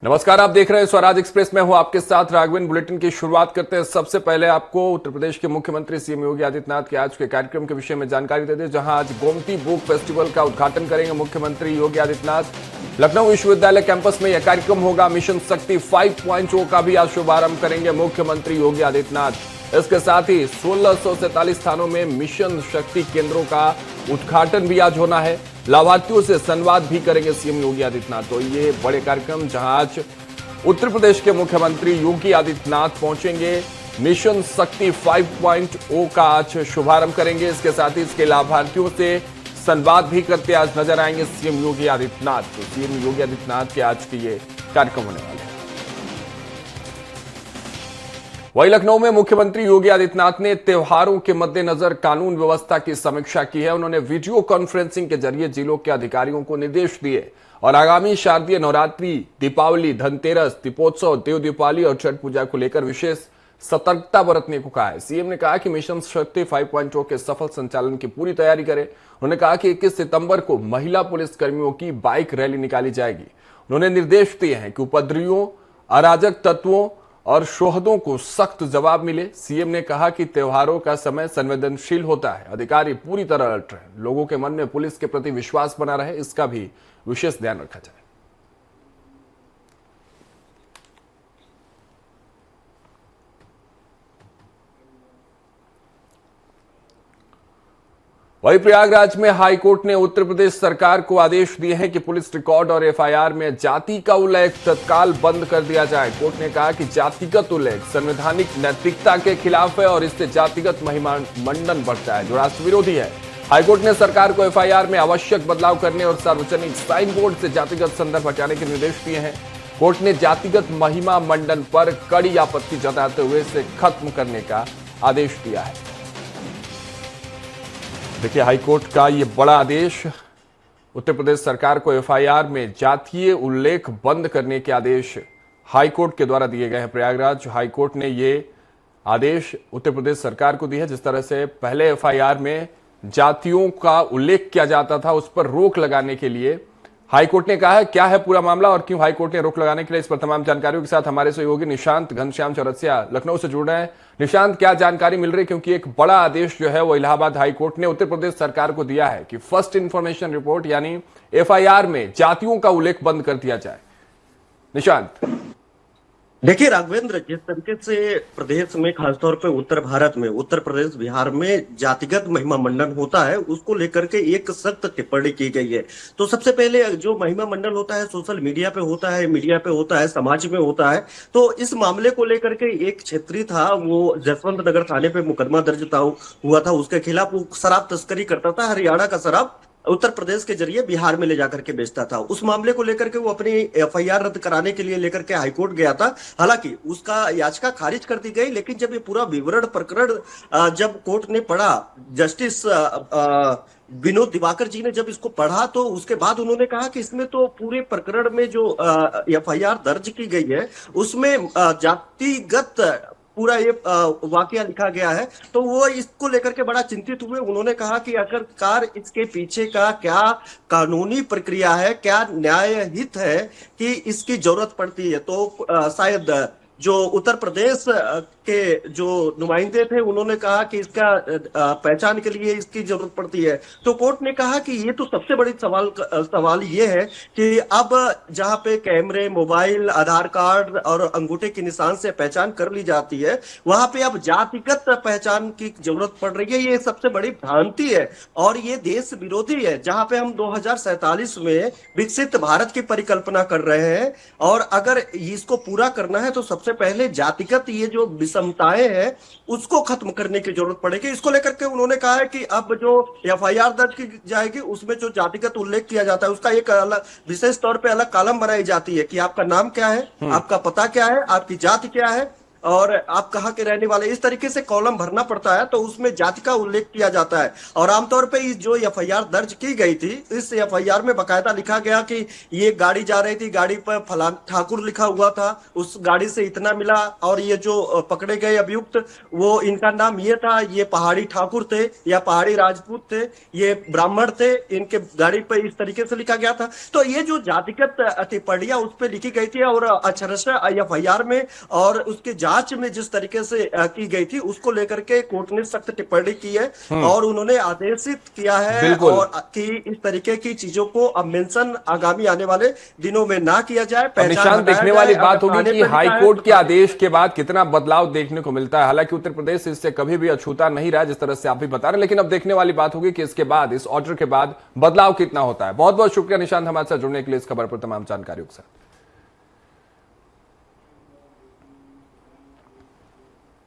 नमस्कार, आप देख रहे हैं स्वराज एक्सप्रेस में हूं आपके साथ राघवेंद्र। बुलेटिन की शुरुआत करते हैं। सबसे पहले आपको उत्तर प्रदेश के मुख्यमंत्री सीएम योगी आदित्यनाथ के आज के कार्यक्रम के विषय में जानकारी दे दें, जहां आज गोमती बुक फेस्टिवल का उद्घाटन करेंगे मुख्यमंत्री योगी आदित्यनाथ। लखनऊ विश्वविद्यालय कैंपस में यह कार्यक्रम होगा। मिशन शक्ति 5.0 का भी आज शुभारंभ करेंगे मुख्यमंत्री योगी आदित्यनाथ। इसके साथ ही 1647 स्थानों में मिशन शक्ति केंद्रों का उद्घाटन भी आज होना है। लाभार्थियों से संवाद भी करेंगे सीएम योगी आदित्यनाथ। तो ये बड़े कार्यक्रम, जहां आज उत्तर प्रदेश के मुख्यमंत्री योगी आदित्यनाथ पहुंचेंगे, मिशन शक्ति 5.0 का आज शुभारंभ करेंगे। इसके साथ ही इसके लाभार्थियों से संवाद भी करते आज नजर आएंगे सीएम योगी आदित्यनाथ। तो सीएम योगी आदित्यनाथ के आज के ये कार्यक्रम होने वाले हैं। वहीं लखनऊ में मुख्यमंत्री योगी आदित्यनाथ ने त्योहारों के मद्देनजर कानून व्यवस्था की समीक्षा की है। उन्होंने वीडियो कॉन्फ्रेंसिंग के जरिए जिलों के अधिकारियों को निर्देश दिए और आगामी शारदीय नवरात्रि, दीपावली, धनतेरस, दीपोत्सव, देव दीपावली और छठ पूजा को लेकर विशेष सतर्कता बरतने को कहा है। सीएम ने कहा कि मिशन शक्ति 5.0 के सफल संचालन की पूरी तैयारी करें। उन्होंने कहा कि 21 सितंबर को महिला पुलिस कर्मियों की बाइक रैली निकाली जाएगी। उन्होंने निर्देश दिए हैं कि उपद्रवियों, अराजक तत्वों और शोहदों को सख्त जवाब मिले। सीएम ने कहा कि त्योहारों का समय संवेदनशील होता है, अधिकारी पूरी तरह अलर्ट रहे, लोगों के मन में पुलिस के प्रति विश्वास बना रहे, इसका भी विशेष ध्यान रखा जाए। वहीं प्रयागराज में हाईकोर्ट ने उत्तर प्रदेश सरकार को आदेश दिए हैं कि पुलिस रिकॉर्ड और एफआईआर में जाति का उल्लेख तत्काल बंद कर दिया जाए। कोर्ट ने कहा कि जातिगत उल्लेख संवैधानिक नैतिकता के खिलाफ है और इससे जातिगत महिमामंडन बढ़ता है, जो राष्ट्र विरोधी है। हाईकोर्ट ने सरकार को एफआईआर में आवश्यक बदलाव करने और सार्वजनिक साइन बोर्ड से जातिगत संदर्भ हटाने के निर्देश दिए हैं। कोर्ट ने जातिगत महिमा मंडन पर कड़ी आपत्ति जताते हुए इसे खत्म करने का आदेश दिया है। देखिए, हाईकोर्ट का ये बड़ा आदेश, उत्तर प्रदेश सरकार को एफआईआर में जातीय उल्लेख बंद करने के आदेश हाईकोर्ट के द्वारा दिए गए हैं। प्रयागराज हाईकोर्ट ने ये आदेश उत्तर प्रदेश सरकार को दिया है। जिस तरह से पहले एफआईआर में जातियों का उल्लेख किया जाता था, उस पर रोक लगाने के लिए हाईकोर्ट ने कहा है। क्या है पूरा मामला और क्यों हाईकोर्ट ने रोक लगाने के लिए, इस पर तमाम जानकारियों के साथ हमारे सहयोगी निशांत घनश्याम चौरसिया लखनऊ से जुड़ रहे हैं। निशांत, क्या जानकारी मिल रही है, क्योंकि एक बड़ा आदेश जो है वो इलाहाबाद हाईकोर्ट ने उत्तर प्रदेश सरकार को दिया है कि फर्स्ट इंफॉर्मेशन रिपोर्ट यानी एफआईआर में जातियों का उल्लेख बंद कर दिया जाए। निशांत, देखिए राघवेंद्र, जिस तरीके से प्रदेश में, खासतौर पे उत्तर भारत में, उत्तर प्रदेश बिहार में जातिगत महिमा मंडन होता है, उसको लेकर के एक सख्त टिप्पणी की गई है। तो सबसे पहले जो महिमा मंडन होता है सोशल मीडिया पे होता है, मीडिया पे होता है, समाज में होता है। तो इस मामले को लेकर के एक क्षेत्रीय था, वो जसवंत नगर थाने पे मुकदमा दर्ज हुआ था। उसके खिलाफ वो शराब तस्करी करता था, हरियाणा का शराब उत्तर प्रदेश के जरिए बिहार में ले जाकर के बेचता था। उस मामले को लेकर के वो अपनी एफआईआर रद्द कराने के लिए लेकर के हाईकोर्ट गया था। हालांकि उसका याचिका खारिज कर दी गई, लेकिन जब ये पूरा विवरण प्रकरण जब कोर्ट ने पढ़ा, जस्टिस विनोद दिवाकर जी ने जब इसको पढ़ा, तो उसके बाद उन्होंने कहा कि इसमें तो पूरे प्रकरण में जो एफआईआर दर्ज की गई है उसमें जातिगत पूरा ये वाकया लिखा गया है। तो वो इसको लेकर के बड़ा चिंतित हुए। उन्होंने कहा कि आखिरकार इसके पीछे का क्या कानूनी प्रक्रिया है, क्या न्याय हित है कि इसकी जरूरत पड़ती है। तो शायद जो उत्तर प्रदेश के जो नुमाइंदे थे, उन्होंने कहा कि इसका पहचान के लिए इसकी जरूरत पड़ती है। तो कोर्ट ने कहा कि ये तो सबसे बड़ी सवाल ये है कि अब जहां पे कैमरे, मोबाइल, आधार कार्ड और अंगूठे के निशान से पहचान कर ली जाती है, वहां पे अब जातिगत पहचान की जरूरत पड़ रही है। ये सबसे बड़ी भ्रांति है और ये देश विरोधी है। जहां पे हम 2047 में विकसित भारत की परिकल्पना कर रहे हैं और अगर इसको पूरा करना है तो सबसे पहले जातिगत ये जो विषमताएं हैं उसको खत्म करने की जरूरत पड़ेगी। इसको लेकर के उन्होंने कहा है कि अब जो एफआईआर दर्ज की जाएगी उसमें जो जातिगत उल्लेख किया जाता है उसका एक अलग, विशेष तौर पे अलग कॉलम बनाई जाती है कि आपका नाम क्या है, आपका पता क्या है, आपकी जाति क्या है, और आप कहाँ के रहने वाले, इस तरीके से कॉलम भरना पड़ता है, तो उसमें जाति का उल्लेख किया जाता है। और आमतौर पे इस जो एफआईआर दर्ज की गई थी, इस एफआईआर में बकायदा लिखा गया कि ये गाड़ी जा रही थी, गाड़ी पर फलान ठाकुर लिखा हुआ था, उस गाड़ी से इतना मिला, और ये जो पकड़े गए अभियुक्त वो इनका नाम ये था, ये पहाड़ी ठाकुर थे या पहाड़ी राजपूत थे, ये ब्राह्मण थे, इनके गाड़ी पर इस तरीके से लिखा गया था। तो ये जो जातिगत टिप्पणियां उस पर लिखी गई थी और अक्षरशः एफआईआर में और उसके जांच में जिस तरीके से की गई थी, उसको लेकर के कोर्ट ने सख्त टिप्पणी की है और उन्होंने आदेशित किया है बिल्कुल। और कि इस तरीके की चीजों को अब मेंशन आगामी आने वाले दिनों में ना किया जाए। अब पहचान निशान हटाया देखने जाए। वाली अगर बात होगी थाने कि पे लिखा हाई है कोर्ट तो के आदेश के बाद कितना बदलाव देखने को मिलता है। हालांकि उत्तर प्रदेश इससे कभी भी अछूता नहीं रहा, जिस तरह से आप भी बता रहे हैं, लेकिन अब देखने वाली बात होगी कि इसके बाद, इस ऑर्डर के बाद बदलाव कितना होता है। बहुत बहुत शुक्रिया निशांत हमारे साथ जुड़ने के लिए, इस खबर पर तमाम जानकारियों के साथ।